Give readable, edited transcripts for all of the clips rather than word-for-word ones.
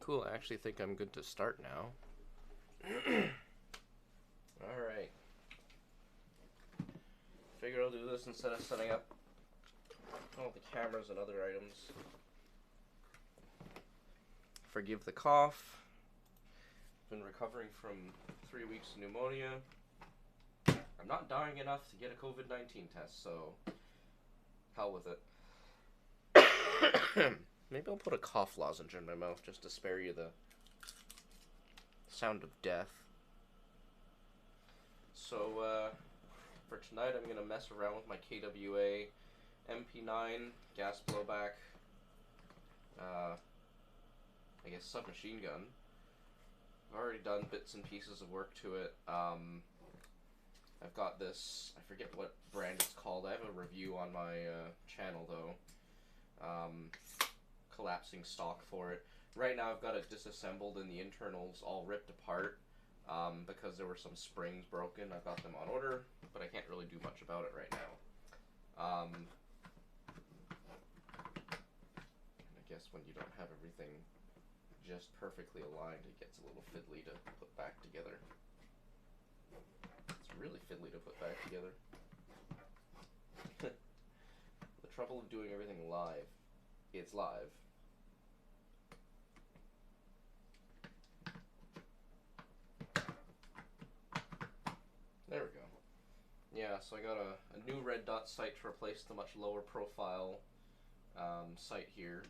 Cool, I actually think I'm good to start now. Alright. Figure I'll do this instead of setting up all the cameras and other items. Forgive the cough. Been recovering from 3 weeks of pneumonia. I'm not dying enough to get a COVID-19 test, so hell with it. Maybe I'll put a cough lozenge in my mouth just to spare you the sound of death. So, for tonight I'm going to mess around with my KWA MP9 gas blowback, I guess submachine gun. I've already done bits and pieces of work to it. I've got this, I forget what brand it's called. I have a review on my channel though. Collapsing stock for it. Right now I've got it disassembled and the internals all ripped apart because there were some springs broken. I've got them on order, but I can't really do much about it right now. I guess when you don't have everything just perfectly aligned, it gets a little fiddly to put back together. It's really fiddly to put back together. The trouble of doing everything live. It's live. There we go. Yeah, so I got a new red dot sight to replace the much lower profile sight here.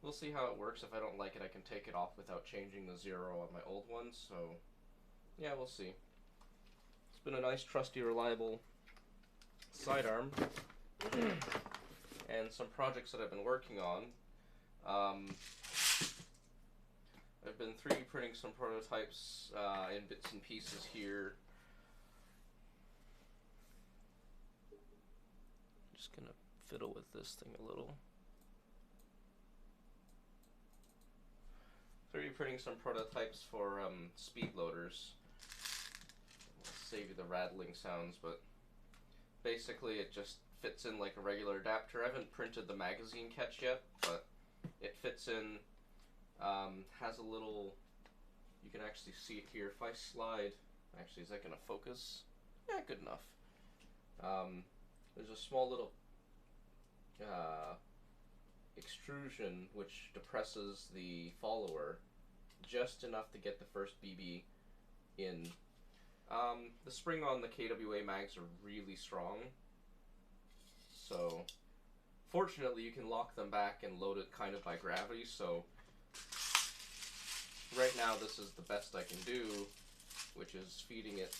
We'll see how it works. If I don't like it, I can take it off without changing the zero on my old one, so yeah, we'll see. It's been a nice, trusty, reliable sidearm. And some projects that I've been working on. I've been 3D printing some prototypes in bits and pieces here. Just gonna fiddle with this thing a little. 3D printing some prototypes for speed loaders. I'll save you the rattling sounds, but basically it just fits in like a regular adapter. I haven't printed the magazine catch yet, but it fits in. Has a little, you can actually see it here. If I slide, actually, is that going to focus? Yeah, good enough. There's a small little extrusion which depresses the follower just enough to get the first BB in. The spring on the KWA mags are really strong, so fortunately you can lock them back and load it kind of by gravity, so right now this is the best I can do, which is feeding it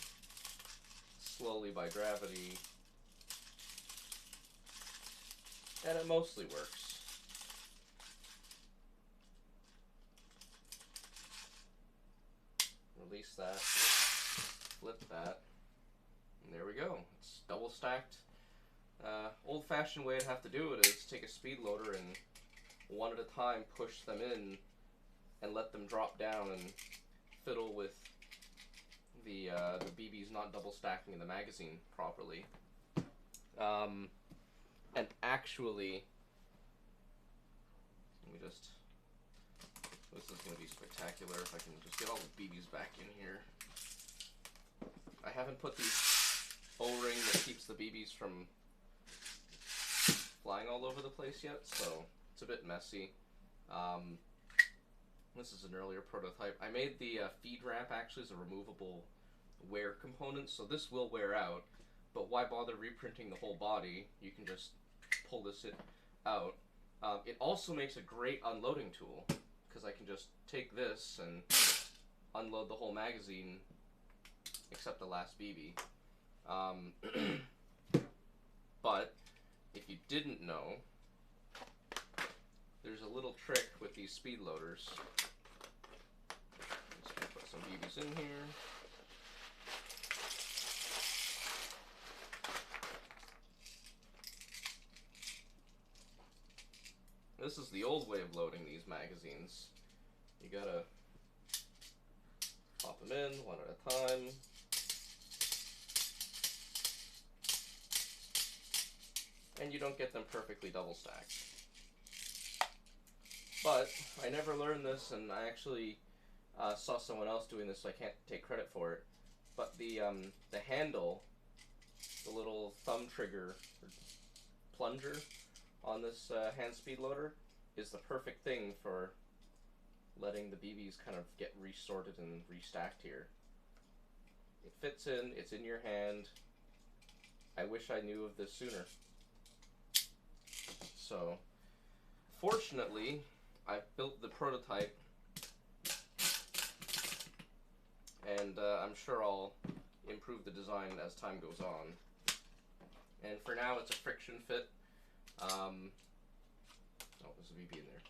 slowly by gravity, and it mostly works. Release that, flip that, and there we go. It's double stacked. Old-fashioned way I'd have to do it is take a speed loader and one at a time push them in and let them drop down and fiddle with the BBs not double stacking in the magazine properly. And actually, let me just, this is going to be spectacular if I can just get all the BBs back in here. I haven't put the O-ring that keeps the BBs from flying all over the place yet, so it's a bit messy. This is an earlier prototype. I made the feed ramp actually as a removable wear component, so this will wear out, but why bother reprinting the whole body? You can just pull this out. It also makes a great unloading tool, because I can just take this and unload the whole magazine except the last BB. But if you didn't know, there's a little trick with these speed loaders. Just gonna put some BBs in here. This is the old way of loading these magazines. You gotta pop them in one at a time. And you don't get them perfectly double stacked. But I never learned this, and I actually saw someone else doing this, so I can't take credit for it. But the handle, the little thumb trigger plunger on this hand speed loader is the perfect thing for letting the BBs kind of get resorted and restacked here. It fits in, it's in your hand. I wish I knew of this sooner. So, fortunately, I've built the prototype, and I'm sure I'll improve the design as time goes on. And for now, it's a friction fit. Oh, there's a BB in there.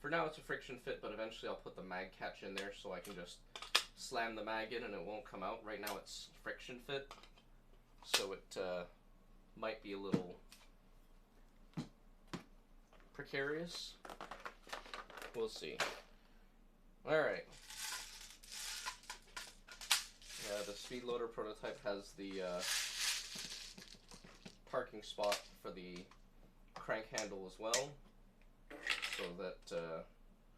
For now, it's a friction fit, but eventually I'll put the mag catch in there so I can just slam the mag in and it won't come out. Right now, it's friction fit, so it might be a little precarious. We'll see. Alright. The speed loader prototype has the parking spot for the crank handle as well, so that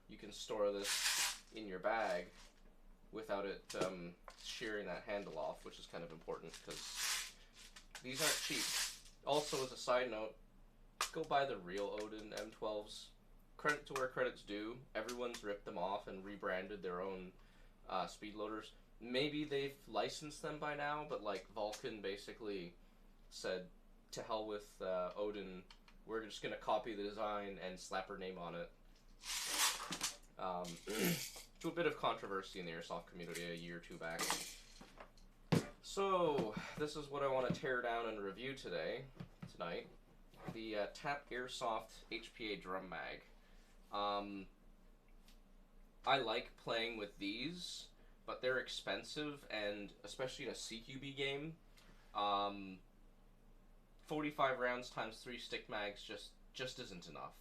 you can store this in your bag without it shearing that handle off, which is kind of important because these aren't cheap. Also, as a side note, go buy the real Odin M12s. Credit to where credit's due. Everyone's ripped them off and rebranded their own speed loaders. Maybe they've licensed them by now, but like Vulcan basically said, to hell with Odin, we're just going to copy the design and slap her name on it. To a bit of controversy in the airsoft community a year or two back. So, this is what I want to tear down and review tonight. The TAPP Airsoft HPA Drum Mag. I like playing with these, but they're expensive, and especially in a CQB game, 45 rounds times 3 stick mags just isn't enough.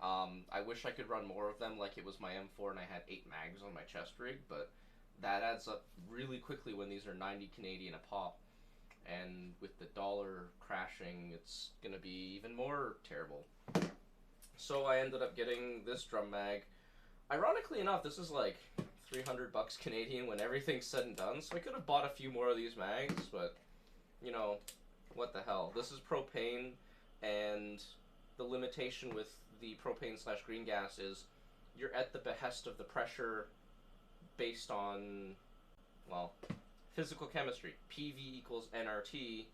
I wish I could run more of them like it was my M4 and I had 8 mags on my chest rig, but that adds up really quickly when these are 90 Canadian a pop. And with the dollar crashing, it's gonna be even more terrible. So I ended up getting this drum mag. Ironically enough, this is like 300 bucks Canadian when everything's said and done, so I could have bought a few more of these mags, but, you know, what the hell. This is propane, and the limitation with the propane/green gas is you're at the behest of the pressure based on, well, physical chemistry. PV equals nRT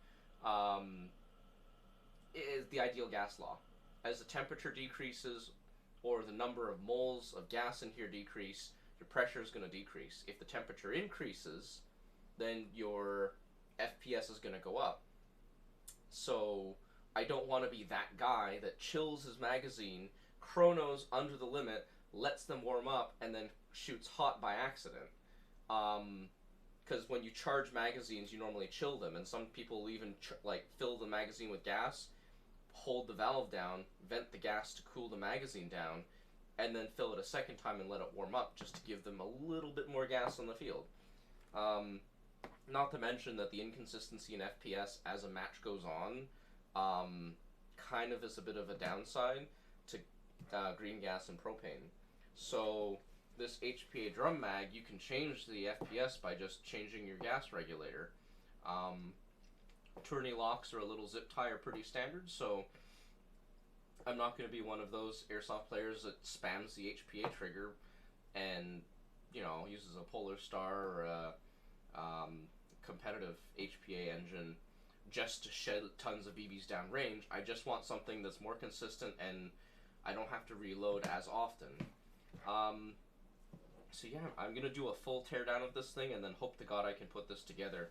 is the ideal gas law. As the temperature decreases or the number of moles of gas in here decrease, your pressure is going to decrease. If the temperature increases, then your FPS is going to go up. So I don't want to be that guy that chills his magazine, chronos under the limit, lets them warm up, and then shoots hot by accident. Because when you charge magazines, you normally chill them, and some people even like fill the magazine with gas, hold the valve down, vent the gas to cool the magazine down, and then fill it a second time and let it warm up just to give them a little bit more gas on the field. Not to mention that the inconsistency in FPS as a match goes on kind of is a bit of a downside to green gas and propane. So this HPA Drum Mag, you can change the FPS by just changing your gas regulator. Tourney locks or a little zip tie are pretty standard, so I'm not going to be one of those airsoft players that spams the HPA trigger and, you know, uses a Polar Star or a competitive HPA engine just to shed tons of BBs down range. I just want something that's more consistent and I don't have to reload as often. So yeah, I'm going to do a full teardown of this thing and then hope to God I can put this together.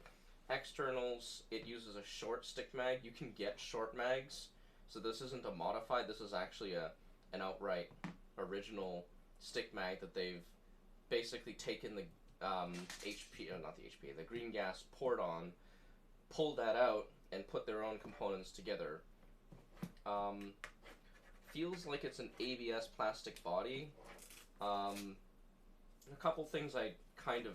Externals, it uses a short stick mag. You can get short mags, so this isn't a modified, this is actually an outright original stick mag that they've basically taken the the green gas poured on, pulled that out, and put their own components together. Feels like it's an ABS plastic body. A couple things I kind of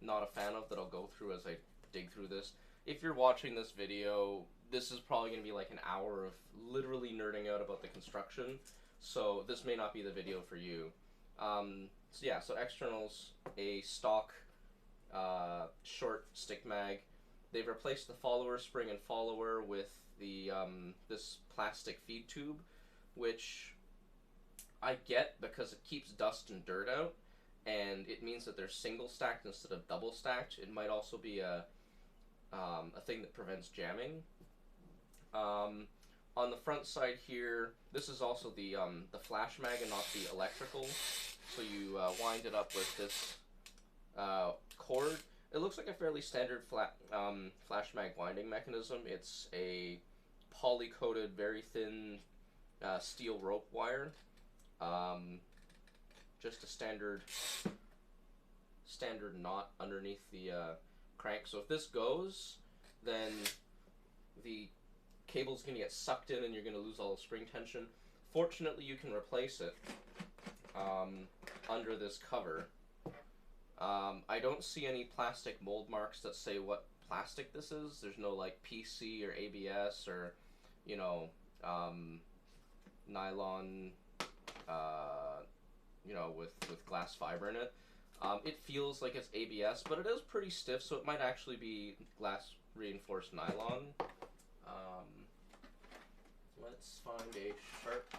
not a fan of that I'll go through as I dig through this. If you're watching this video, this is probably going to be like an hour of literally nerding out about the construction. so this may not be the video for you. So yeah, so externals, a stock short stick mag. They've replaced the follower spring and follower with the this plastic feed tube, which I get because it keeps dust and dirt out, and it means that they're single stacked instead of double stacked. It might also be a thing that prevents jamming. On the front side here, this is also the flash mag and not the electrical. So you wind it up with this cord. It looks like a fairly standard flash mag winding mechanism. It's a poly-coated, very thin steel rope wire. Just a standard knot underneath the crank. So if this goes, then the cable's going to get sucked in and you're going to lose all the spring tension. Fortunately, you can replace it under this cover. I don't see any plastic mold marks that say what plastic this is. There's no like PC or ABS or, you know, nylon, you know, with glass fiber in it. It feels like it's ABS, but it is pretty stiff, so it might actually be glass reinforced nylon. Let's find a sharp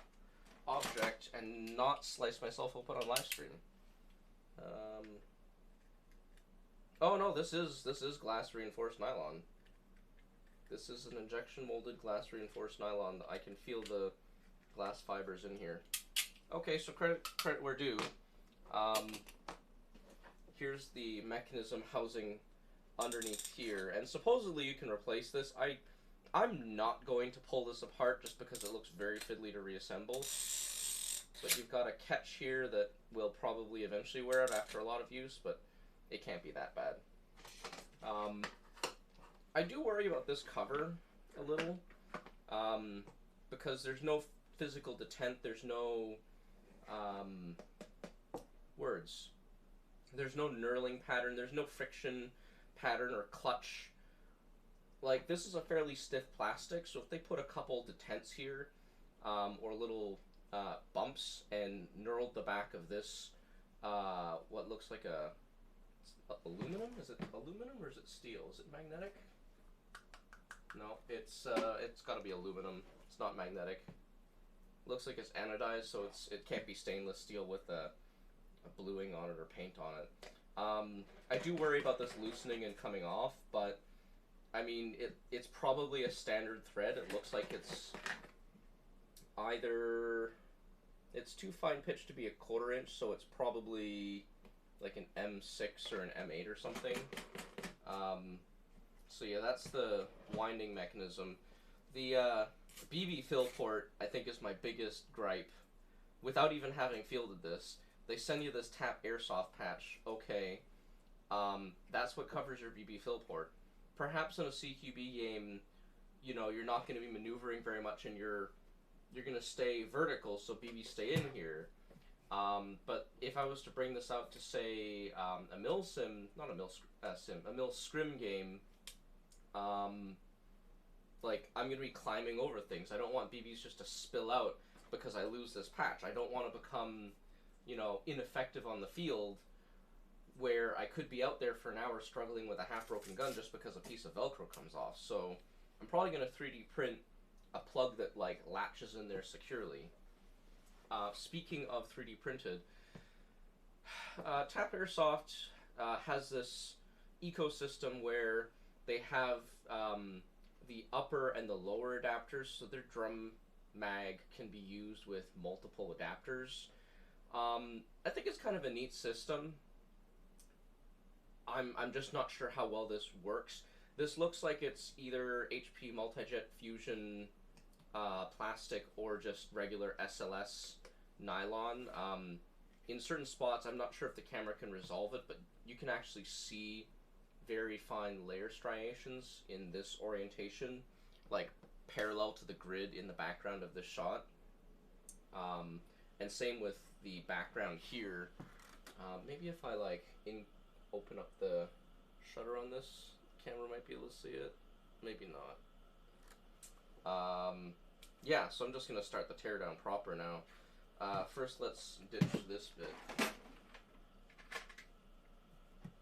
object and not slice myself open on live stream. Oh no, this is glass reinforced nylon. This is an injection molded glass reinforced nylon. I can feel the glass fibers in here. Okay, so credit where due. Here's the mechanism housing underneath here, and supposedly you can replace this. I'm not going to pull this apart just because it looks very fiddly to reassemble. But you've got a catch here that will probably eventually wear out after a lot of use, but it can't be that bad. I do worry about this cover a little, because there's no physical detent, there's no words. There's no knurling pattern, there's no friction pattern or clutch. Like, this is a fairly stiff plastic, so if they put a couple detents here, or little bumps, and knurled the back of this, what looks like aluminum? Is it aluminum or is it steel? Is it magnetic? No, it's got to be aluminum. It's not magnetic. Looks like it's anodized, so it can't be stainless steel with a bluing on it or paint on it. I do worry about this loosening and coming off, but I mean, it's probably a standard thread. It looks like it's either, it's too fine pitch to be a 1/4 inch, so it's probably like an M6 or an M8 or something. So yeah, that's the winding mechanism. The BB fill port, I think, is my biggest gripe. Without even having fielded this, they send you this TAPP Airsoft patch. Okay, that's what covers your BB fill port. Perhaps in a CQB game, you know, you're not going to be maneuvering very much, and you're going to stay vertical, so BB stay in here. But if I was to bring this out to, say, a mill sim, not a mill sim, a mill scrim game, like, I'm going to be climbing over things. I don't want BBs just to spill out because I lose this patch. I don't want to become, you know, ineffective on the field where I could be out there for an hour struggling with a half-broken gun just because a piece of Velcro comes off. So I'm probably going to 3D print a plug that, like, latches in there securely. Speaking of 3D printed, TAPP Airsoft has this ecosystem where they have the upper and the lower adapters, so their drum mag can be used with multiple adapters. I think it's kind of a neat system. I'm just not sure how well this works. This looks like it's either HP Multijet Fusion plastic or just regular SLS nylon. In certain spots, I'm not sure if the camera can resolve it, but you can actually see very fine layer striations in this orientation, like parallel to the grid in the background of this shot. And same with the background here. Maybe if I open up the shutter on this, camera might be able to see it. Maybe not. Yeah, so I'm just gonna start the teardown proper now. First, let's ditch this bit.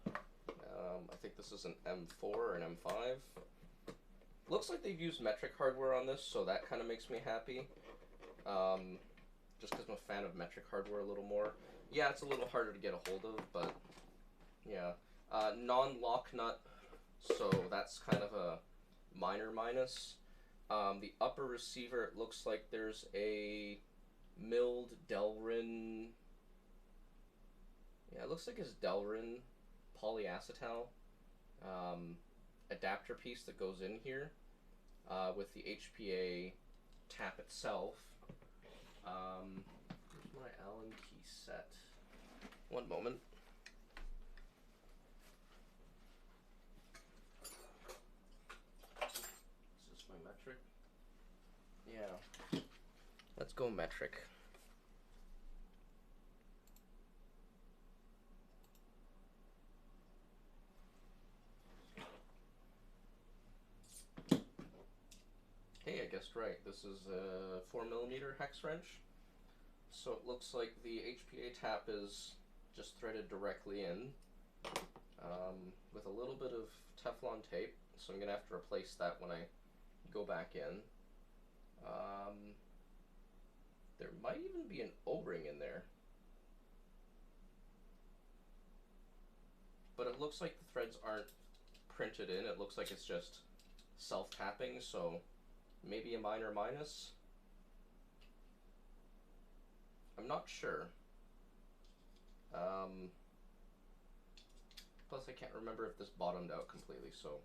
I think this is an M4 or an M5. Looks like they've used metric hardware on this, so that kind of makes me happy. Just because I'm a fan of metric hardware a little more. Yeah, it's a little harder to get a hold of, but yeah. Non-lock nut, so that's kind of a minor minus. The upper receiver, it looks like there's a milled Delrin. Yeah, it looks like it's Delrin polyacetal adapter piece that goes in here with the HPA TAPP itself. Here's my Allen key set. One moment. Is this my metric? Yeah. Let's go metric. Hey, I guessed right. This is a 4mm hex wrench. So it looks like the HPA tap is just threaded directly in with a little bit of Teflon tape. So I'm going to have to replace that when I go back in. There might even be an O-ring in there. But it looks like the threads aren't printed in. It looks like it's just self-tapping, so maybe a minor minus. I'm not sure. Plus I can't remember if this bottomed out completely, so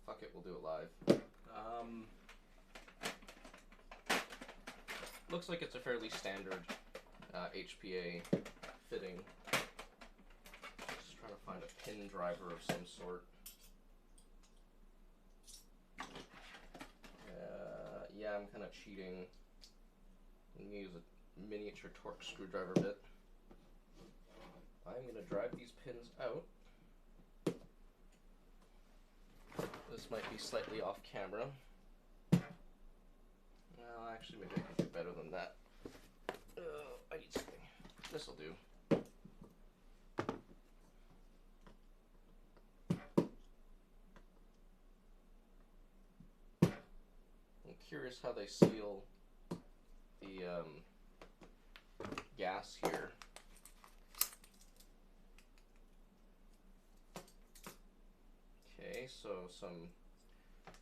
fuck it, we'll do it live. Looks like it's a fairly standard HPA fitting. Just trying to find a pin driver of some sort. Yeah, I'm kind of cheating. I'm gonna use a miniature torque screwdriver bit. I'm gonna drive these pins out. This might be slightly off camera. Well, actually, maybe I can do better than that. I need something. This'll do. I'm curious how they seal the gas here. Okay, so some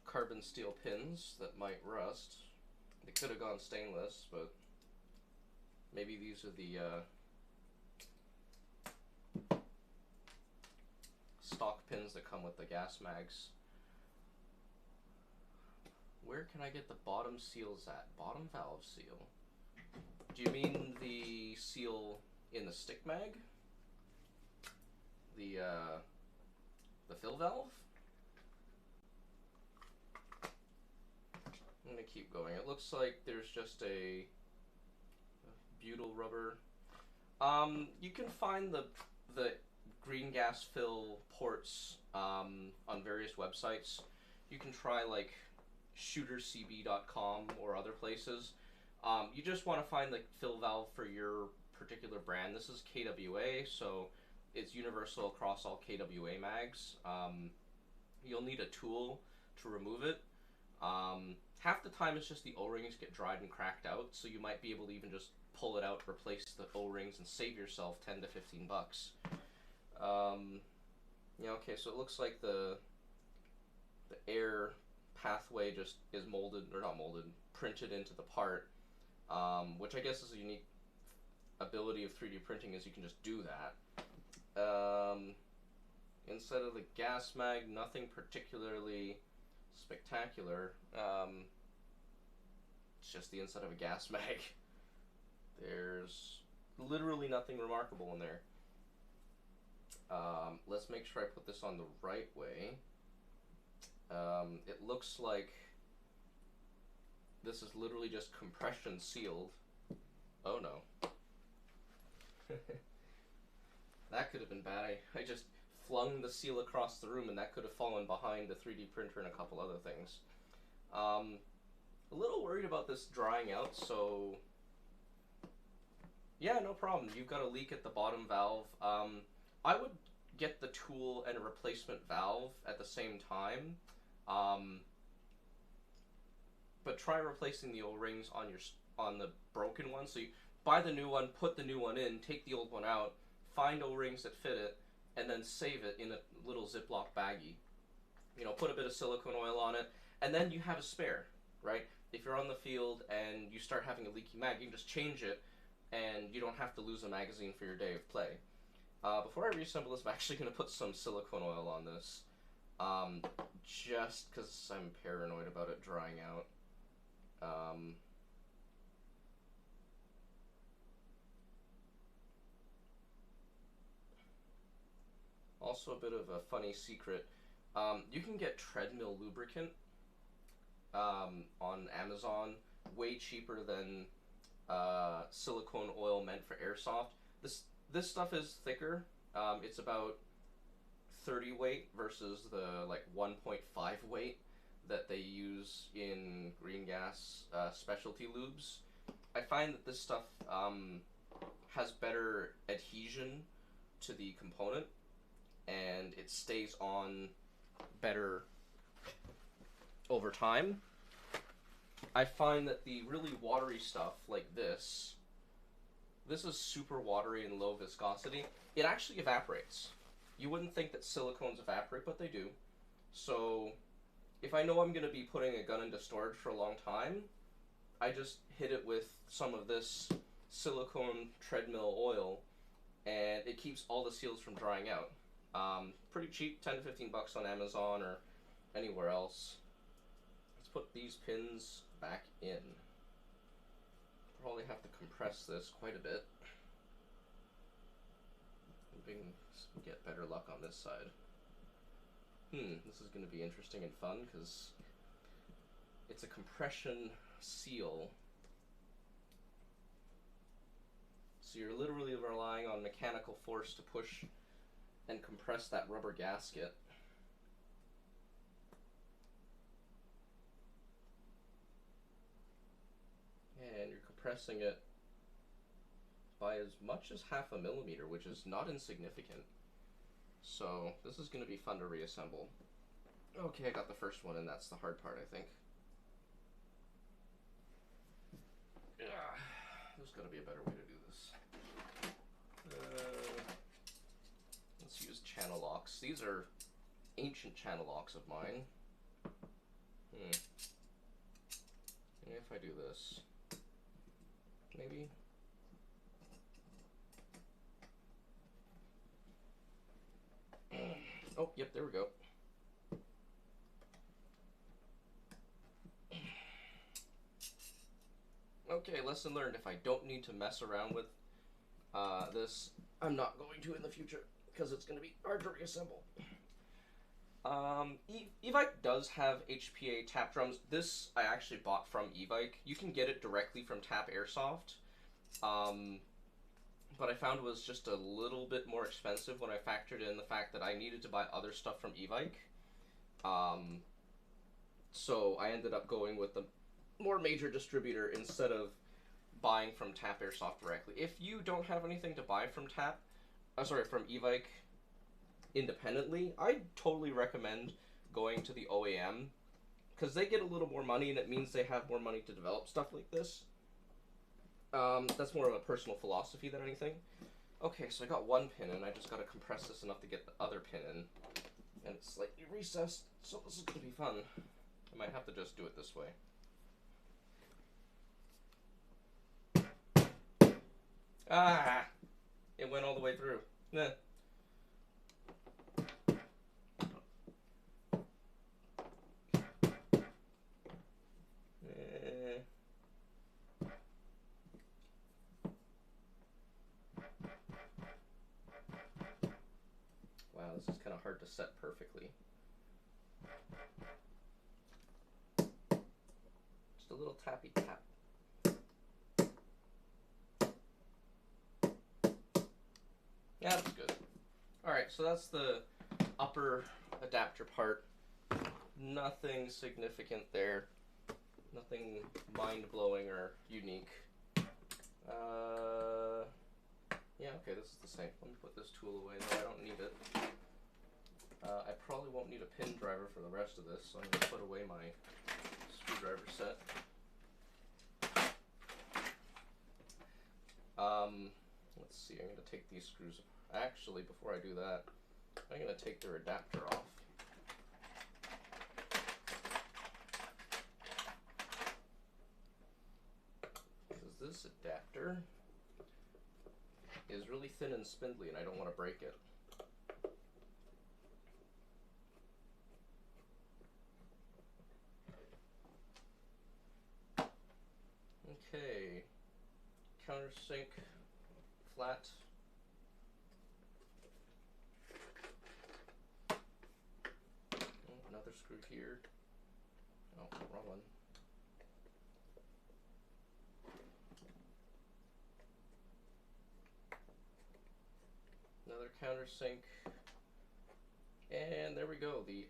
carbon steel pins that might rust. They could have gone stainless, but maybe these are the stock pins that come with the gas mags. Where can I get the bottom seals at? Bottom valve seal. Do you mean the seal in the stick mag? The fill valve? I'm gonna keep going. It looks like there's just a butyl rubber. You can find the green gas fill ports on various websites. You can try like shootercb.com or other places. You just want to find the fill valve for your particular brand. This is KWA, so it's universal across all KWA mags. You'll need a tool to remove it. Half the time it's just the O-rings get dried and cracked out, so you might be able to even just pull it out, replace the O-rings, and save yourself 10 to 15 bucks. Yeah, okay, so it looks like the air pathway just is molded, or not molded, printed into the part, which I guess is a unique ability of 3D printing, is you can just do that. Inside of the gas mag, nothing particularly spectacular. It's just the inside of a gas mag. There's literally nothing remarkable in there. Let's make sure I put this on the right way. It looks like this is literally just compression sealed. Oh no. That could have been bad. I just flung the seal across the room and that could have fallen behind the 3D printer and a couple other things. A little worried about this drying out, so Yeah, no problem. You've got a leak at the bottom valve. I would get the tool and a replacement valve at the same time, but try replacing the O-rings on the broken one. So you buy the new one, put the new one in, take the old one out, find O-rings that fit it, and then save it in a little Ziploc baggie. You know, put a bit of silicone oil on it, and then you have a spare, right? If you're on the field and you start having a leaky mag, you can just change it, and you don't have to lose a magazine for your day of play. Before I reassemble this, I'm actually going to put some silicone oil on this, just because I'm paranoid about it drying out. Also, a bit of a funny secret. You can get treadmill lubricant on Amazon, way cheaper than silicone oil meant for airsoft. This stuff is thicker. It's about 30 weight versus the like 1.5 weight that they use in green gas specialty lubes. I find that this stuff has better adhesion to the component, and it stays on better over time. I find that the really watery stuff like this is super watery and low viscosity. It actually evaporates. You wouldn't think that silicones evaporate, but they do. So if I know I'm going to be putting a gun into storage for a long time, I just hit it with some of this silicone treadmill oil, and it keeps all the seals from drying out. Pretty cheap, 10 to 15 bucks on Amazon or anywhere else. Let's put these pins back in. Probably have to compress this quite a bit. Maybe we can get better luck on this side. This is going to be interesting and fun because it's a compression seal. So you're literally relying on mechanical force to push and compress that rubber gasket. And you're compressing it by as much as 0.5 millimeter, which is not insignificant. So this is going to be fun to reassemble. Okay, I got the first one, and that's the hard part, I think. There's got to be a better way to do this. Let's use channel locks. These are ancient channel locks of mine. And if I do this, maybe. Oh, yep, there we go. Okay, lesson learned. If I don't need to mess around with this, I'm not going to in the future because it's going to be hard to reassemble. Evike does have HPA TAPP drums. This I actually bought from Evike. You can get it directly from TAPP Airsoft. But I found it was just a little bit more expensive when I factored in the fact that I needed to buy other stuff from Evike. So I ended up going with the more major distributor instead of buying from TAPP Airsoft directly. If you don't have anything to buy from from Evike independently, I totally recommend going to the OEM because they get a little more money and it means they have more money to develop stuff like this. That's more of a personal philosophy than anything. Okay, so I got one pin in. I just got to compress this enough to get the other pin in. And it's slightly recessed, so this is going to be fun. I might have to just do it this way. Ah! It went all the way through. Nah. Wow, this is kind of hard to set perfectly. Just a little tappy tap. Yeah, that's good. Alright, so that's the upper adapter part. Nothing significant there. Nothing mind-blowing or unique. Yeah, okay, this is the same. Let me put this tool away though, I don't need it. I probably won't need a pin driver for the rest of this, so I'm going to put away my screwdriver set. Let's see, I'm going to take these screws. Actually, before I do that, I'm going to take their adapter off. Because this adapter is really thin and spindly and I don't want to break it. Okay, countersink flat. Oh, another screw here. Oh, wrong one. Another countersink. And there we go. The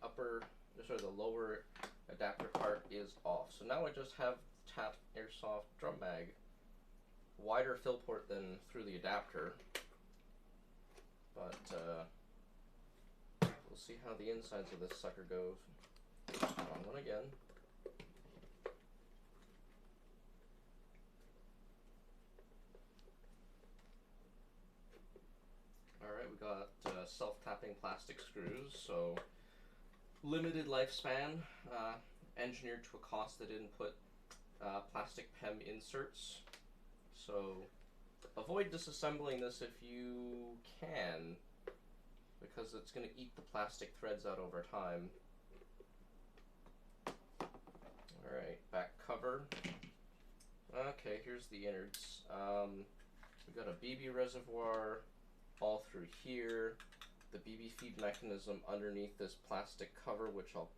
lower adapter part is off. So now I just have TAPP Airsoft Drum Mag. Wider fill port than through the adapter. But we'll see how the insides of this sucker goes. Wrong one again. Alright, we got self-tapping plastic screws, so limited lifespan, engineered to a cost that didn't put plastic PEM inserts. So avoid disassembling this if you can, because it's going to eat the plastic threads out over time. Alright, back cover. Okay, here's the innards. We've got a BB reservoir all through here, the BB feed mechanism underneath this plastic cover, which I'll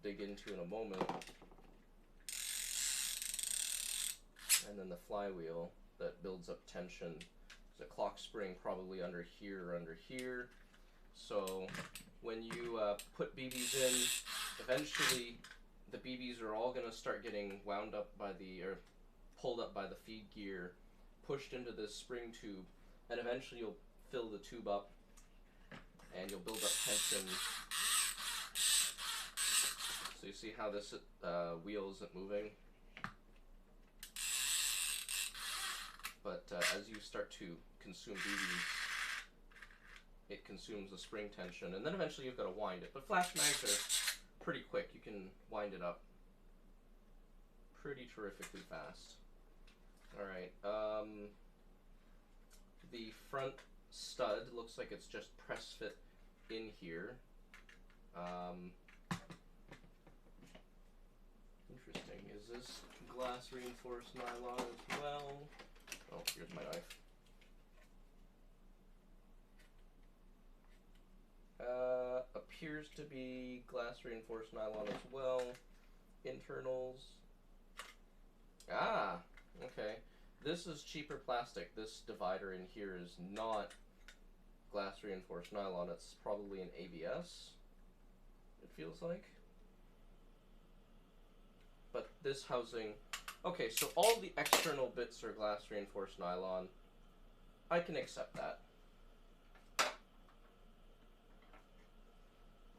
dig into in a moment, and then the flywheel that builds up tension. There's a clock spring probably under here or under here. So when you put BBs in, eventually the BBs are all going to start getting wound up by or pulled up by the feed gear, pushed into this spring tube, and eventually you'll fill the tube up and you'll build up tension. So you see how this wheel isn't moving? But as you start to consume BBs, it consumes the spring tension, and then eventually you've got to wind it. But flash mags are pretty quick. You can wind it up pretty terrifically fast. Alright, the front stud looks like it's just press fit in here. Interesting. Is this glass reinforced nylon as well? Oh, here's my knife. Appears to be glass reinforced nylon as well. Internals. Ah, okay. This is cheaper plastic. This divider in here is not glass reinforced nylon. It's probably an ABS, it feels like. But this housing, okay, so all the external bits are glass reinforced nylon. I can accept that.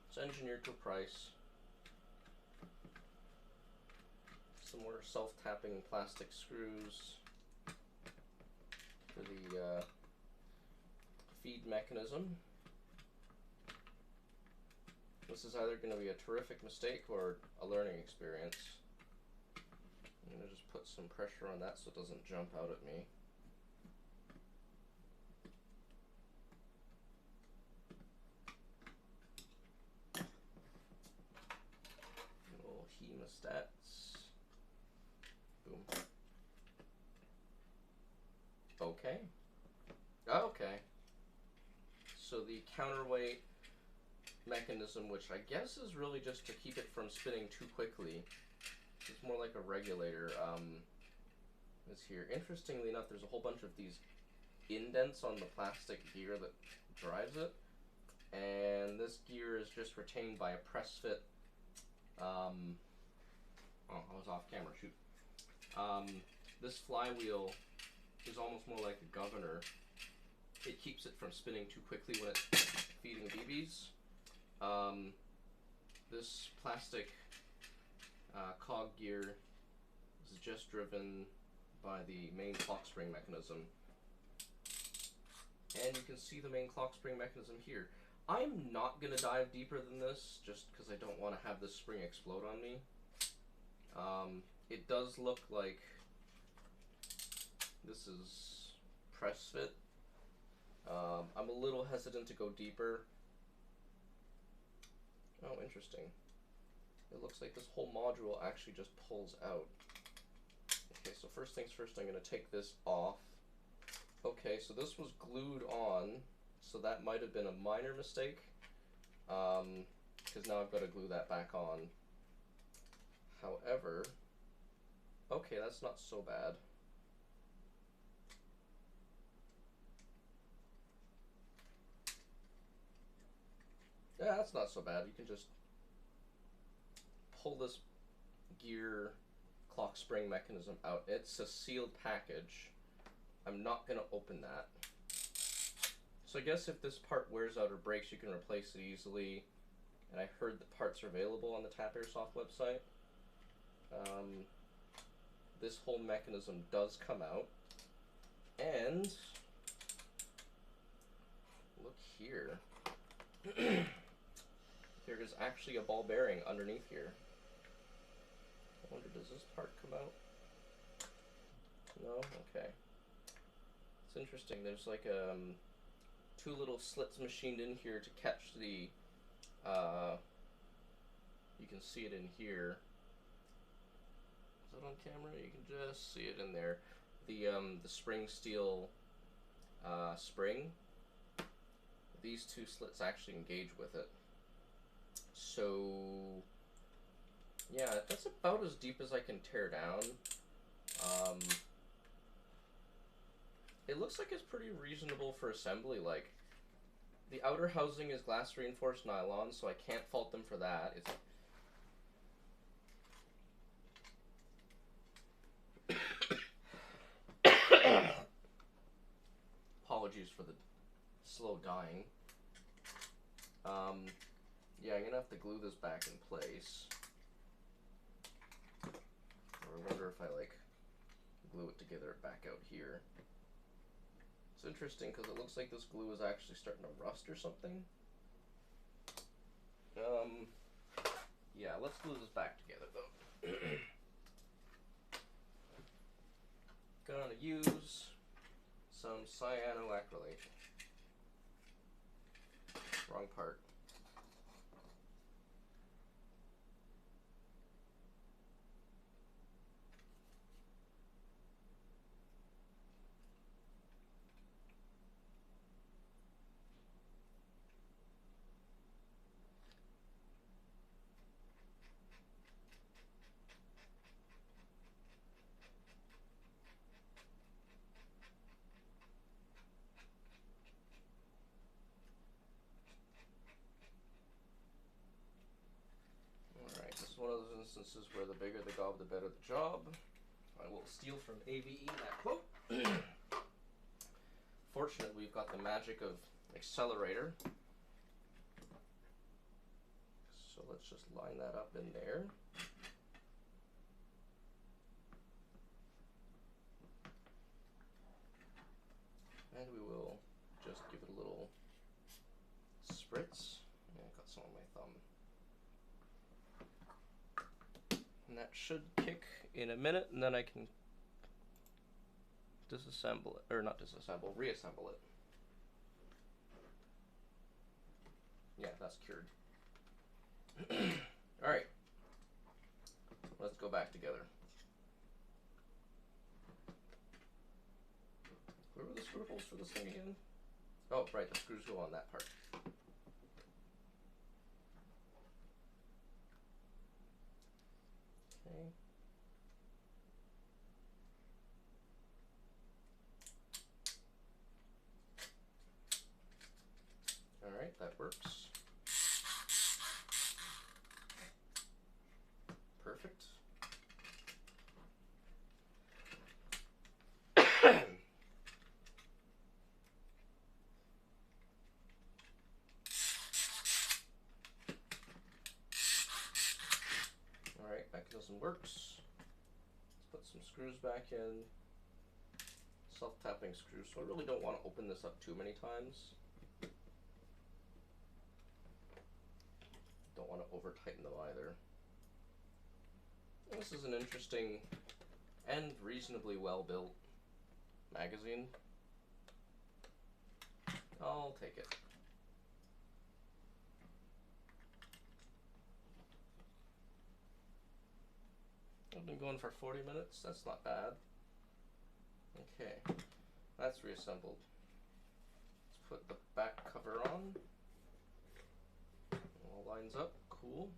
It's engineered to a price. Some more self-tapping plastic screws for the feed mechanism. This is either going to be a terrific mistake or a learning experience. I'm going to just put some pressure on that so it doesn't jump out at me. Little hemostats. Boom. Okay. Okay. So the counterweight mechanism, which I guess is really just to keep it from spinning too quickly. It's more like a regulator, is here. Interestingly enough, there's a whole bunch of these indents on the plastic gear that drives it, and this gear is just retained by a press fit. Oh, I was off camera, shoot. This flywheel is almost more like a governor. It keeps it from spinning too quickly when it's feeding BBs. This plastic cog gear is just driven by the main clock spring mechanism. And you can see the main clock spring mechanism here. I'm not going to dive deeper than this, just because I don't want to have this spring explode on me. It does look like this is press fit. I'm a little hesitant to go deeper. Oh, interesting. It looks like this whole module actually just pulls out. Okay, so first things first, I'm going to take this off. Okay, so this was glued on, so that might have been a minor mistake, because now I've got to glue that back on. However, okay, that's not so bad. Yeah, that's not so bad. You can just pull this gear clock spring mechanism out. It's a sealed package. I'm not going to open that. So I guess if this part wears out or breaks, you can replace it easily. And I heard the parts are available on the TAPP Airsoft website. This whole mechanism does come out. And look here. There is actually a ball bearing underneath here. I wonder, does this part come out? No? Okay. It's interesting. There's like two little slits machined in here to catch the, you can see it in here. Is that on camera? You can just see it in there. The spring steel spring. These two slits actually engage with it. So yeah, that's about as deep as I can tear down. It looks like it's pretty reasonable for assembly. Like, the outer housing is glass reinforced nylon, so I can't fault them for that. Apologies for the slow dying. Yeah, I'm gonna have to glue this back in place. Or I wonder if I like glue it together back out here. It's interesting because it looks like this glue is actually starting to rust or something. Yeah, let's glue this back together though. Gonna use some cyanoacrylate. Wrong part. One of those instances where the bigger the gob, the better the job. I will steal from AVE that quote. Fortunately, we've got the magic of accelerator. So let's just line that up in there. And we will just give it a little spritz. Yeah, I got some on my thumb. And that should kick in a minute, and then I can disassemble it, or not disassemble, reassemble it. Yeah, that's cured. Alright, let's go back together. Where were the screw holes for this thing again? Oh, right, the screws go on that part. Okay. Alright, that works. Perfect. Mechanism works. Let's put some screws back in. Self-tapping screws, so I really don't want to open this up too many times. Don't want to over-tighten them either. This is an interesting and reasonably well-built magazine. I'll take it. I've been going for 40 minutes, that's not bad. Okay, that's reassembled. Let's put the back cover on. All lines up, cool.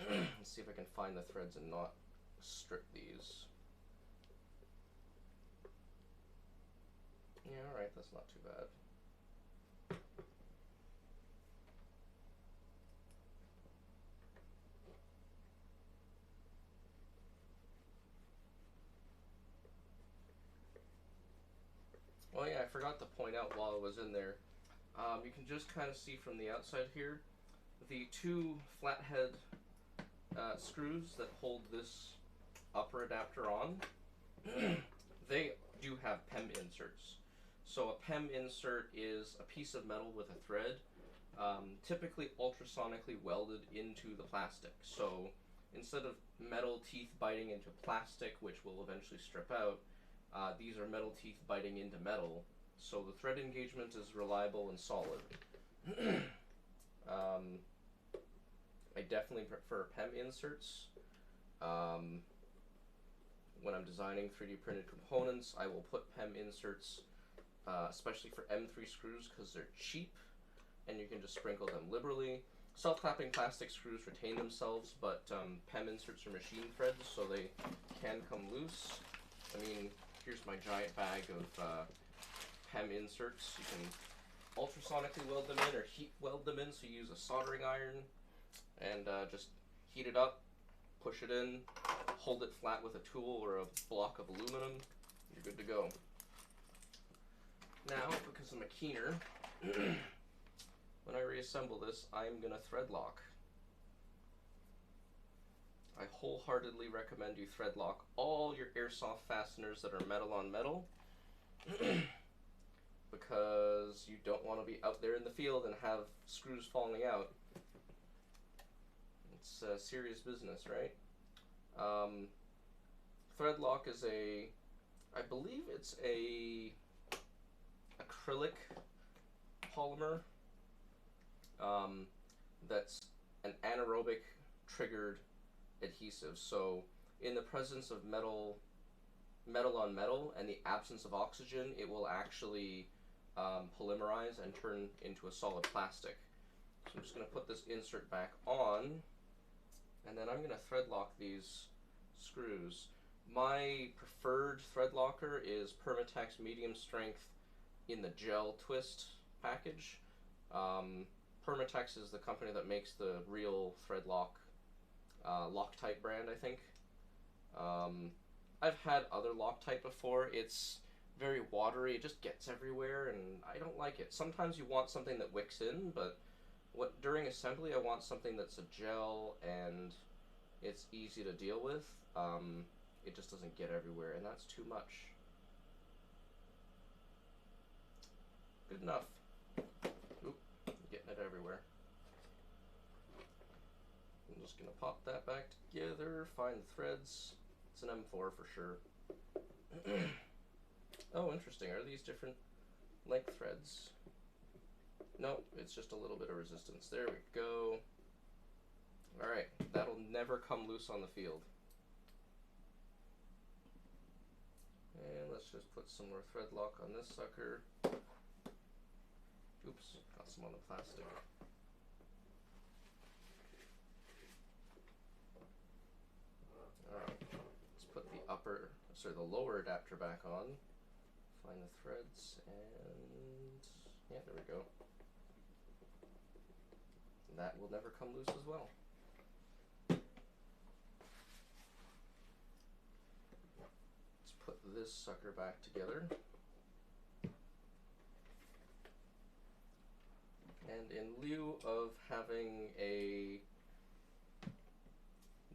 Let's see if I can find the threads and not strip these. Yeah, alright, that's not too bad. Oh yeah, I forgot to point out while I was in there, you can just kind of see from the outside here, the two flathead screws that hold this upper adapter on, they do have PEM inserts. So a PEM insert is a piece of metal with a thread, typically ultrasonically welded into the plastic. So instead of metal teeth biting into plastic, which will eventually strip out, these are metal teeth biting into metal, so the thread engagement is reliable and solid. I definitely prefer PEM inserts. When I'm designing 3D printed components, I will put PEM inserts, especially for M3 screws, because they're cheap and you can just sprinkle them liberally. Self-tapping plastic screws retain themselves, but PEM inserts are machine threads, so they can come loose. I mean, here's my giant bag of PEM inserts. You can ultrasonically weld them in or heat weld them in, so you use a soldering iron and just heat it up, push it in, hold it flat with a tool or a block of aluminum, you're good to go. Now, because I'm a keener, when I reassemble this, I'm going to thread lock. I wholeheartedly recommend you thread lock all your airsoft fasteners that are metal on metal, because you don't want to be out there in the field and have screws falling out. It's serious business, right? Thread lock is I believe it's a acrylic polymer that's an anaerobic triggered adhesive. So in the presence of metal on metal and the absence of oxygen, it will actually polymerize and turn into a solid plastic. So I'm just going to put this insert back on, and then I'm going to thread lock these screws. My preferred thread locker is Permatex medium strength in the gel twist package. Permatex is the company that makes the real thread lock, Loctite brand, I think. I've had other Loctite before. It's very watery, it just gets everywhere, and I don't like it. Sometimes you want something that wicks in, but during assembly I want something that's a gel and it's easy to deal with. It just doesn't get everywhere, and that's too much. Good enough. Oop, getting it everywhere. I'm just gonna pop that back together, find the threads. It's an M4 for sure. Oh, interesting. Are these different length threads? Nope, it's just a little bit of resistance. There we go. Alright, that'll never come loose on the field. And let's just put some more thread lock on this sucker. Oops, got some on the plastic. Alright, let's put the lower adapter back on. Find the threads, and yeah, there we go. That will never come loose as well. Let's put this sucker back together. And in lieu of having a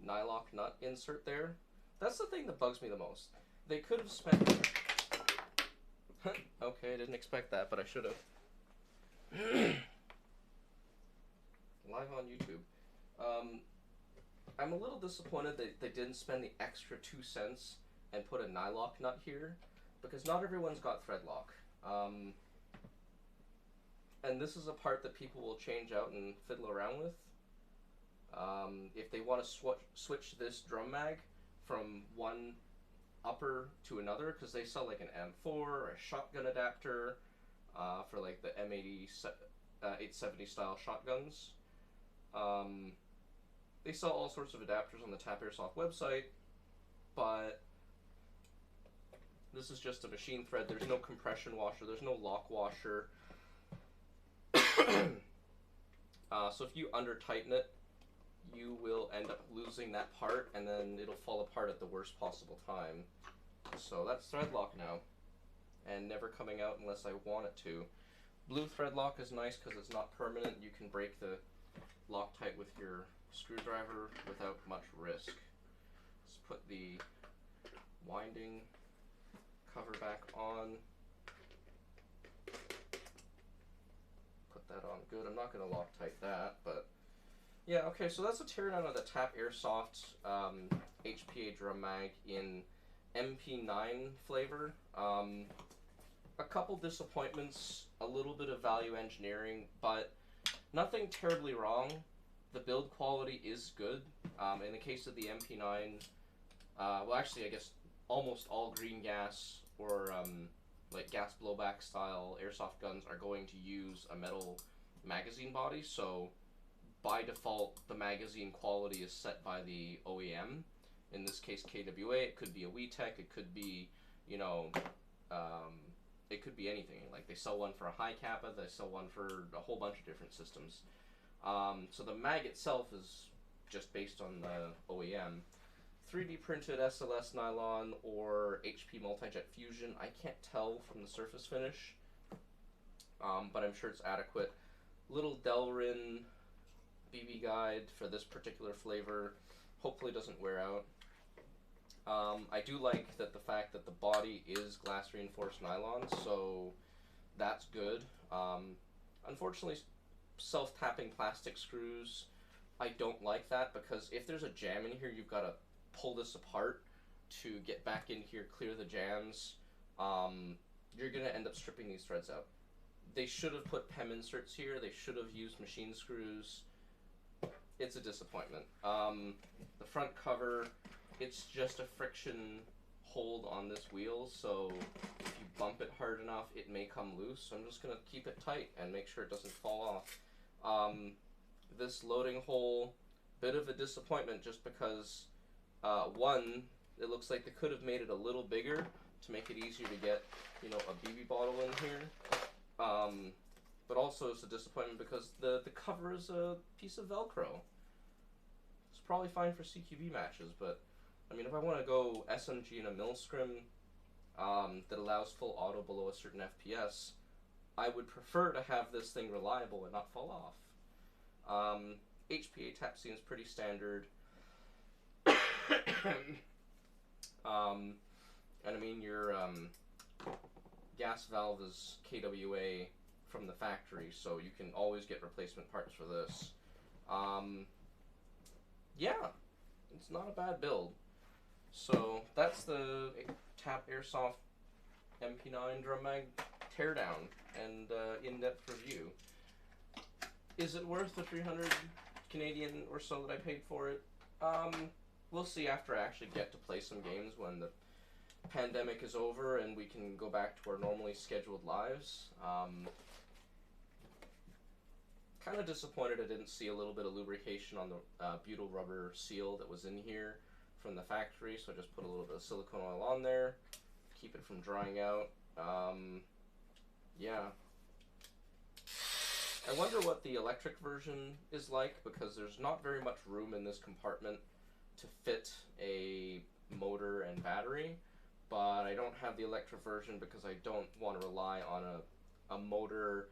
nylock nut insert there. That's the thing that bugs me the most. They could have spent... Okay, I didn't expect that, but I should have. Live on YouTube. I'm a little disappointed that they didn't spend the extra 2 cents and put a nylock nut here, because not everyone's got thread lock. And this is a part that people will change out and fiddle around with. If they want to switch this drum mag from one upper to another, because they sell like an M4 or a shotgun adapter for like the M80 870 style shotguns. They sell all sorts of adapters on the TAPP Airsoft website, but this is just a machine thread. There's no compression washer, there's no lock washer. So if you under tighten it, you will end up losing that part, and then it'll fall apart at the worst possible time. So that's thread lock now, and never coming out unless I want it to. Blue thread lock is nice because it's not permanent. You can break the Loctite with your screwdriver without much risk. Let's put the winding cover back on. Put that on good. I'm not going to Loctite that, but yeah, okay, so that's a teardown of the TAPP Airsoft HPA Drum Mag in MP9 flavor. A couple disappointments, a little bit of value engineering, but nothing terribly wrong. The build quality is good. In the case of the MP9, well, actually, I guess almost all green gas or like gas blowback style airsoft guns are going to use a metal magazine body, so by default the magazine quality is set by the OEM. In this case, KWA. It could be a WeTech, it could be, you know, it could be anything. Like, they sell one for a high kappa, they sell one for a whole bunch of different systems. So the mag itself is just based on the OEM. 3D printed SLS nylon or HP multi-jet fusion, I can't tell from the surface finish, but I'm sure it's adequate. Little Delrin BB guide for this particular flavor, hopefully doesn't wear out. I do like that the fact that the body is glass reinforced nylon, so that's good. Unfortunately, self-tapping plastic screws, I don't like that, because if there's a jam in here, you've got to pull this apart to get back in here, clear the jams. You're going to end up stripping these threads out. They should have put PEM inserts here, they should have used machine screws. It's a disappointment. The front cover, it's just a friction hold on this wheel, so if you bump it hard enough, it may come loose. So I'm just going to keep it tight and make sure it doesn't fall off. This loading hole, bit of a disappointment just because, one, it looks like they could have made it a little bigger to make it easier to get, you know, a BB bottle in here. But also it's a disappointment because the cover is a piece of Velcro. It's probably fine for CQB matches, but I mean, if I want to go SMG in a mil scrim that allows full auto below a certain FPS, I would prefer to have this thing reliable and not fall off. HPA tap seems pretty standard. And I mean, your gas valve is KWA from the factory, so you can always get replacement parts for this. Yeah, it's not a bad build. So that's the TAPP Airsoft MP9 Drum Mag teardown and in-depth review. Is it worth the 300 Canadian or so that I paid for it? We'll see after I actually get to play some games when the pandemic is over and we can go back to our normally scheduled lives. Kind of disappointed I didn't see a little bit of lubrication on the butyl rubber seal that was in here from the factory, so I just put a little bit of silicone oil on there, keep it from drying out. Yeah. I wonder what the electric version is like, because there's not very much room in this compartment to fit a motor and battery, but I don't have the electric version because I don't want to rely on a motor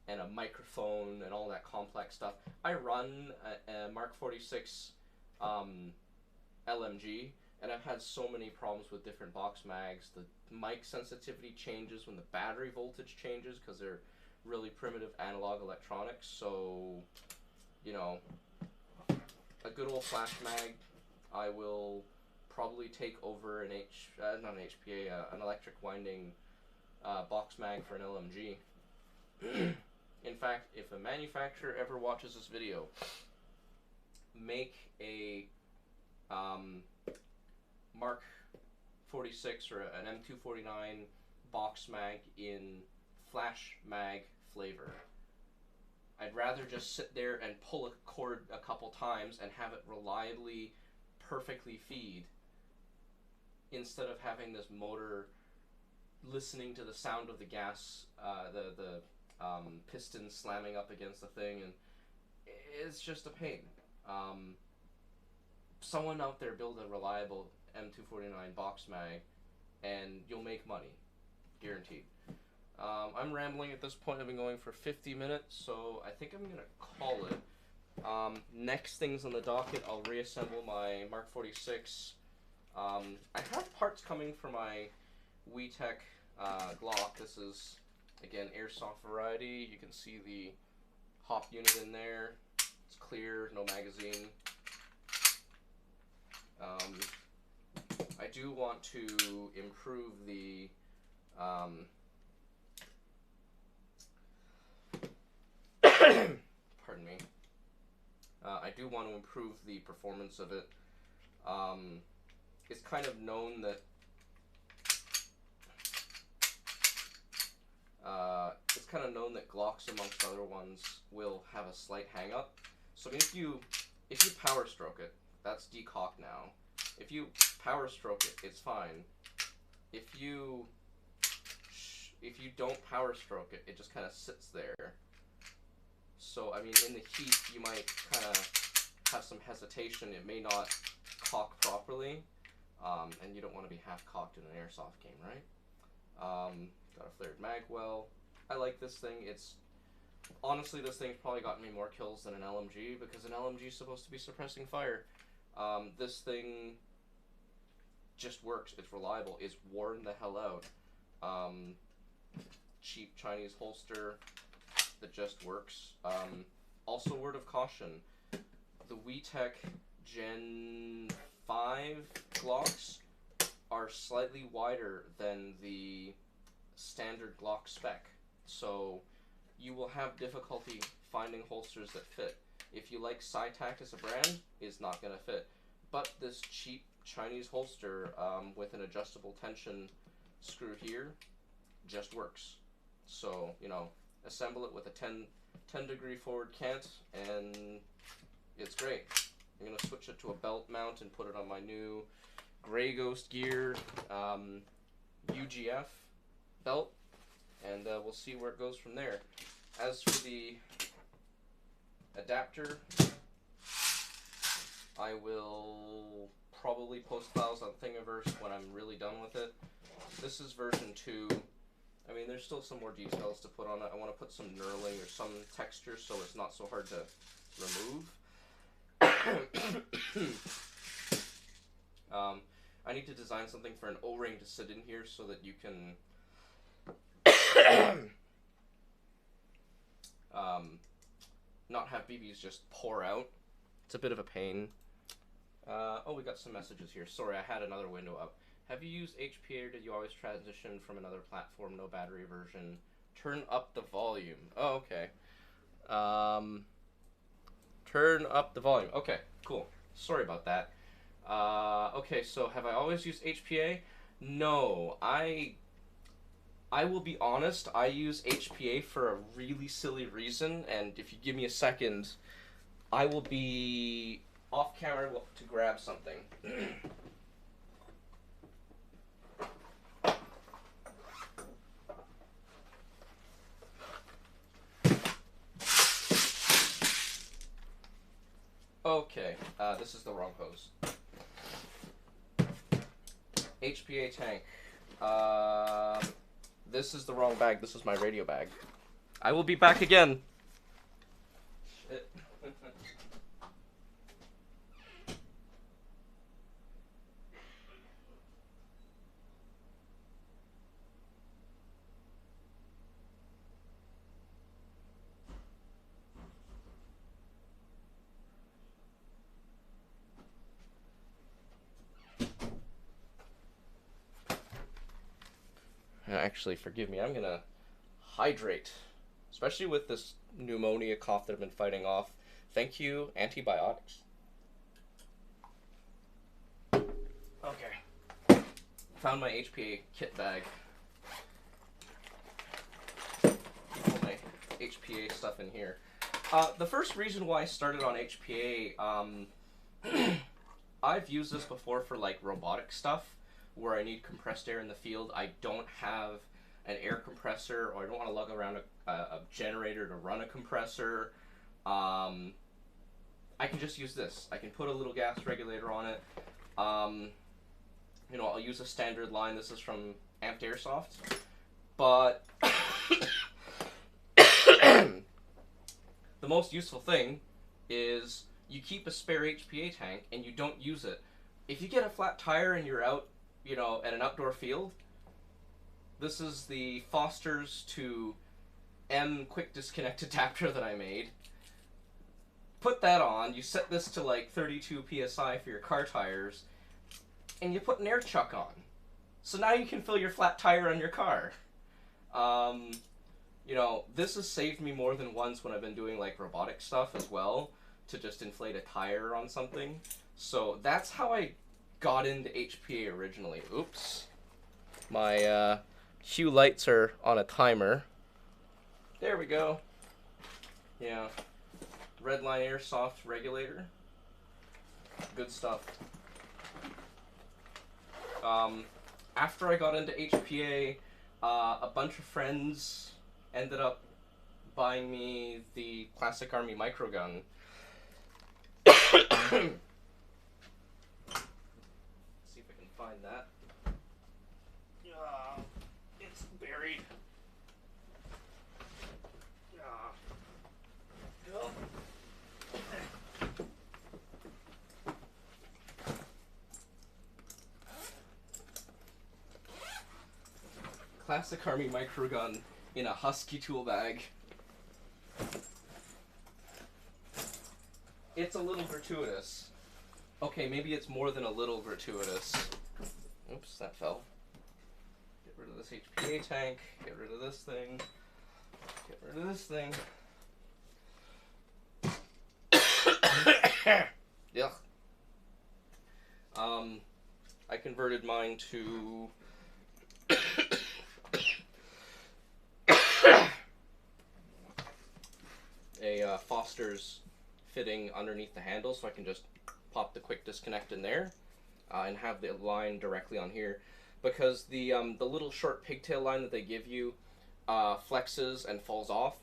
and a microphone and all that complex stuff. I run a Mark 46 LMG, and I've had so many problems with different box mags. The mic sensitivity changes when the battery voltage changes because they're really primitive analog electronics. So, you know, a good old flash mag, I will probably take over an not an HPA, an electric winding box mag for an LMG. In fact, if a manufacturer ever watches this video, make a Mark 46 or an M249 box mag in flash mag flavor. I'd rather just sit there and pull a cord a couple times and have it reliably, perfectly feed, instead of having this motor listening to the sound of the gas, the piston slamming up against the thing, and it's just a pain. Someone out there build a reliable M249 box mag, and you'll make money, guaranteed. I'm rambling at this point. I've been going for 50 minutes, so I think I'm gonna call it. Next things on the docket, I'll reassemble my Mark 46. I have parts coming for my WeTech Glock. This is, again, Airsoft variety. You can see the hop unit in there. It's clear, no magazine. I do want to improve the pardon me. I do want to improve the performance of it. It's kind of known that Glocks, amongst other ones, will have a slight hang up. So I mean, if you power stroke it, that's decocked now. If you power stroke it, it's fine. If you don't power stroke it, it just kind of sits there. So I mean, in the heat, you might kind of have some hesitation. It may not cock properly, and you don't want to be half cocked in an airsoft game, right? Got a flared mag well. I like this thing. Honestly, this thing's probably gotten me more kills than an LMG, because an LMG is supposed to be suppressing fire. This thing just works. It's reliable. It's worn the hell out. Cheap Chinese holster that just works. Also, word of caution, the WeTech Gen 5 Glocks are slightly wider than the standard Glock spec. So you will have difficulty finding holsters that fit. If you like SciTac as a brand, it's not going to fit. But this cheap Chinese holster with an adjustable tension screw here just works. So, you know, assemble it with a 10 degree forward cant, and it's great. I'm going to switch it to a belt mount and put it on my new Grey Ghost Gear UGF belt, and we'll see where it goes from there. As for the adapter, I will probably post files on Thingiverse when I'm really done with it. This is version 2. I mean, there's still some more details to put on it. I want to put some knurling or some texture so it's not so hard to remove. I need to design something for an O-ring to sit in here so that you can not have BBs just pour out. It's a bit of a pain. Oh, we got some messages here. Sorry, I had another window up. Have you used HPA, or did you always transition from another platform, no battery version? Turn up the volume. Oh, okay. Turn up the volume. Okay, cool. Sorry about that. Okay, so have I always used HPA? No, I will be honest, I use HPA for a really silly reason, and if you give me a second, I will be off camera to grab something. Okay, this is the wrong hose. HPA tank. This is the wrong bag. This is my radio bag. I will be back again. Shit. Actually, forgive me, I'm gonna hydrate. Especially with this pneumonia cough that I've been fighting off. Thank you, antibiotics. Okay. Found my HPA kit bag. Keep all my HPA stuff in here. The first reason why I started on HPA, I've used this before for like robotic stuff where I need compressed air in the field. I don't have an air compressor, or I don't want to lug around a generator to run a compressor. I can just use this. I can put a little gas regulator on it. You know, I'll use a standard line. This is from Amped Airsoft. But the most useful thing is you keep a spare HPA tank and you don't use it. If you get a flat tire and you're out, you know, at an outdoor field, this is the Foster's to M quick disconnect adapter that I made. Put that on, you set this to like 32 PSI for your car tires, and you put an air chuck on. So now you can fill your flat tire on your car. You know, this has saved me more than once when I've been doing like robotic stuff as well, to just inflate a tire on something. So that's how I got into HPA originally. Oops. My hue lights are on a timer. There we go. Yeah. Redline Airsoft Regulator. Good stuff. After I got into HPA, a bunch of friends ended up buying me the Classic Army microgun. See if I can find that. It's buried. Classic Army microgun in a Husky tool bag. It's a little gratuitous. Okay, maybe it's more than a little gratuitous. Oops, that fell. Get rid of this HPA tank, get rid of this thing, get rid of this thing. Yuck. I converted mine to a Foster's fitting underneath the handle, so I can just pop the quick disconnect in there and have the line directly on here, because the little short pigtail line that they give you flexes and falls off,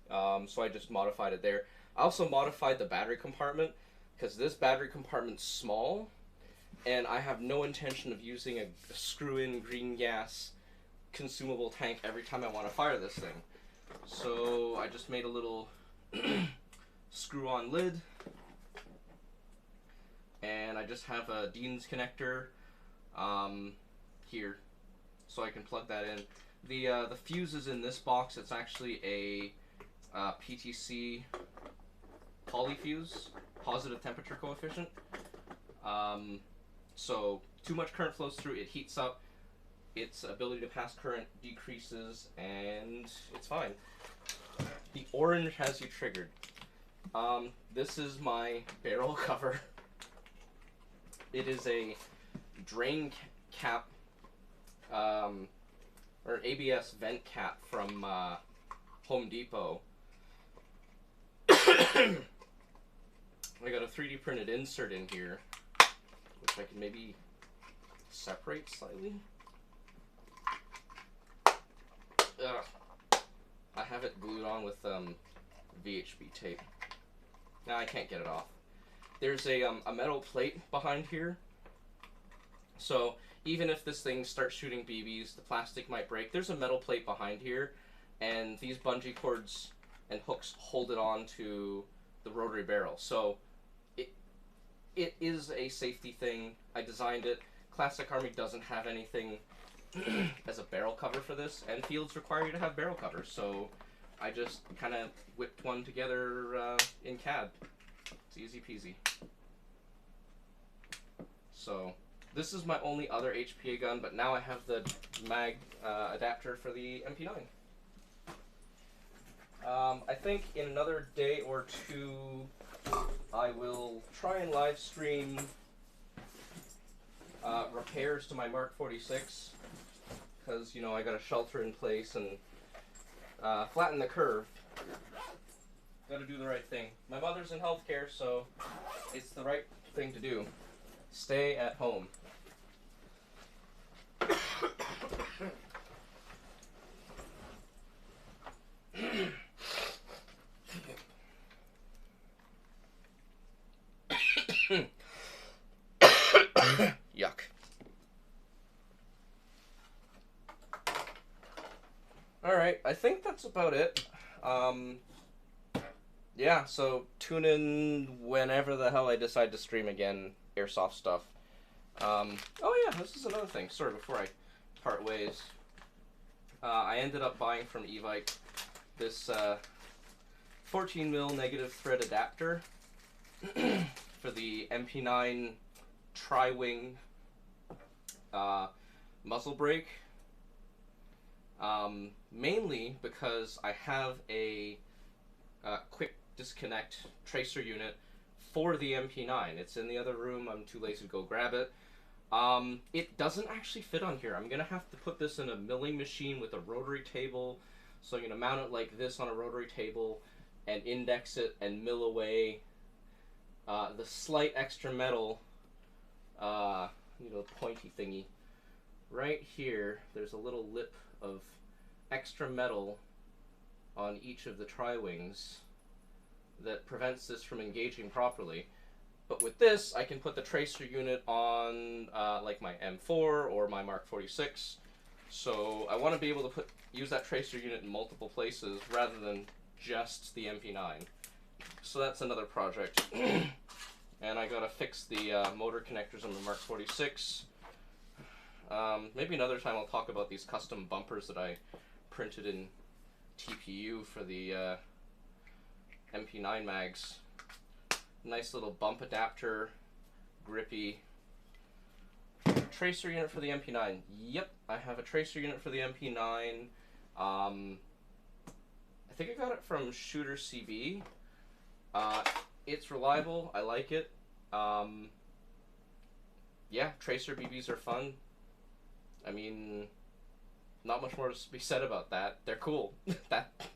so I just modified it there. I also modified the battery compartment, because this battery compartment's small and I have no intention of using a screw-in green gas consumable tank every time I want to fire this thing. So I just made a little screw-on lid, and I just have a Dean's connector here, so I can plug that in. The fuse is in this box. It's actually a PTC poly fuse, positive temperature coefficient. So too much current flows through, it heats up, its ability to pass current decreases, and it's fine. The orange has you triggered. This is my barrel cover. It is a drain cap, or ABS vent cap from Home Depot. I got a 3D printed insert in here, which I can maybe separate slightly. Ugh. I have it glued on with VHB tape. Now I can't get it off. There's a metal plate behind here, so even if this thing starts shooting BBs, the plastic might break. There's a metal plate behind here and these bungee cords and hooks hold it on to the rotary barrel. So it is a safety thing. I designed it. Classic Army doesn't have anything as a barrel cover for this, and fields require you to have barrel covers, so I just kind of whipped one together in CAD. It's easy peasy. So this is my only other HPA gun, but now I have the mag adapter for the MP9. I think in another day or two I will try and live stream repairs to my Mark 46, because, you know, I got a shelter in place and flatten the curve. Gotta do the right thing. My mother's in healthcare, so it's the right thing to do. Stay at home. Yuck. Alright, I think that's about it. Yeah, so tune in whenever the hell I decide to stream again, Airsoft stuff. Oh yeah, this is another thing. Sorry, before I part ways. I ended up buying from Evike this 14mm negative thread adapter for the MP9 tri-wing muzzle brake. Mainly because I have a quick disconnect tracer unit for the MP9. It's in the other room. I'm too lazy to go grab it. It doesn't actually fit on here. I'm gonna have to put this in a milling machine with a rotary table. So I'm gonna mount it like this on a rotary table and index it and mill away the slight extra metal, you know, pointy thingy. Right here, there's a little lip of extra metal on each of the tri-wings that prevents this from engaging properly. But with this, I can put the tracer unit on like my M4 or my Mark 46. So I want to be able to use that tracer unit in multiple places rather than just the MP9. So that's another project. And I gotta fix the motor connectors on the Mark 46. Maybe another time I'll talk about these custom bumpers that I printed in TPU for the MP9 mags. Nice little bump adapter, grippy. Tracer unit for the MP9. Yep, I have a tracer unit for the MP9. I think I got it from Shooter CB. It's reliable. I like it. Yeah, tracer BBs are fun. I mean, not much more to be said about that. They're cool.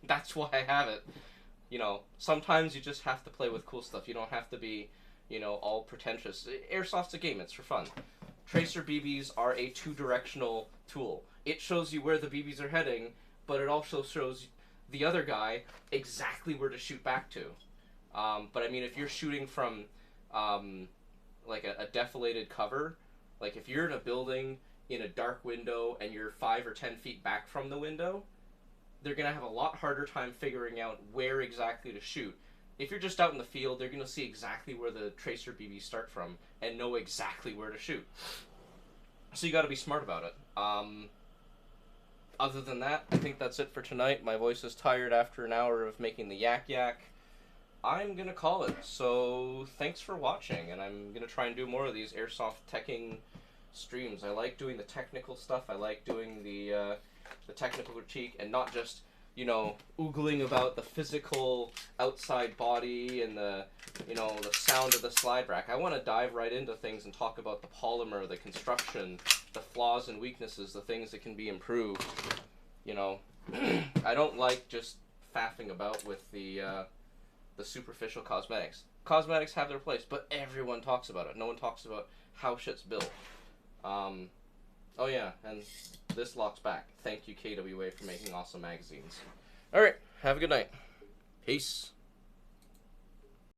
That's why I have it. You know, sometimes you just have to play with cool stuff. You don't have to be, you know, all pretentious. Airsoft's a game. It's for fun. Tracer BBs are a two-directional tool. It shows you where the BBs are heading, but it also shows the other guy exactly where to shoot back to. But I mean, if you're shooting from like a defilated cover, like if you're in a building in a dark window and you're 5 or 10 feet back from the window, they're going to have a lot harder time figuring out where exactly to shoot. If you're just out in the field, they're going to see exactly where the tracer BBs start from and know exactly where to shoot. So you got to be smart about it. Other than that, I think that's it for tonight. My voice is tired after an hour of making the yak yak. I'm going to call it. So thanks for watching, and I'm going to try and do more of these airsoft teching streams. I like doing the technical stuff. I like doing the technical critique, and not just, you know, oogling about the physical outside body and the, you know, the sound of the slide rack. I want to dive right into things and talk about the polymer, the construction, the flaws and weaknesses, the things that can be improved. You know, I don't like just faffing about with the superficial cosmetics. Cosmetics have their place, but everyone talks about it. No one talks about how shit's built. Oh yeah, and this locks back. Thank you, KWA, for making awesome magazines. Alright, have a good night. Peace.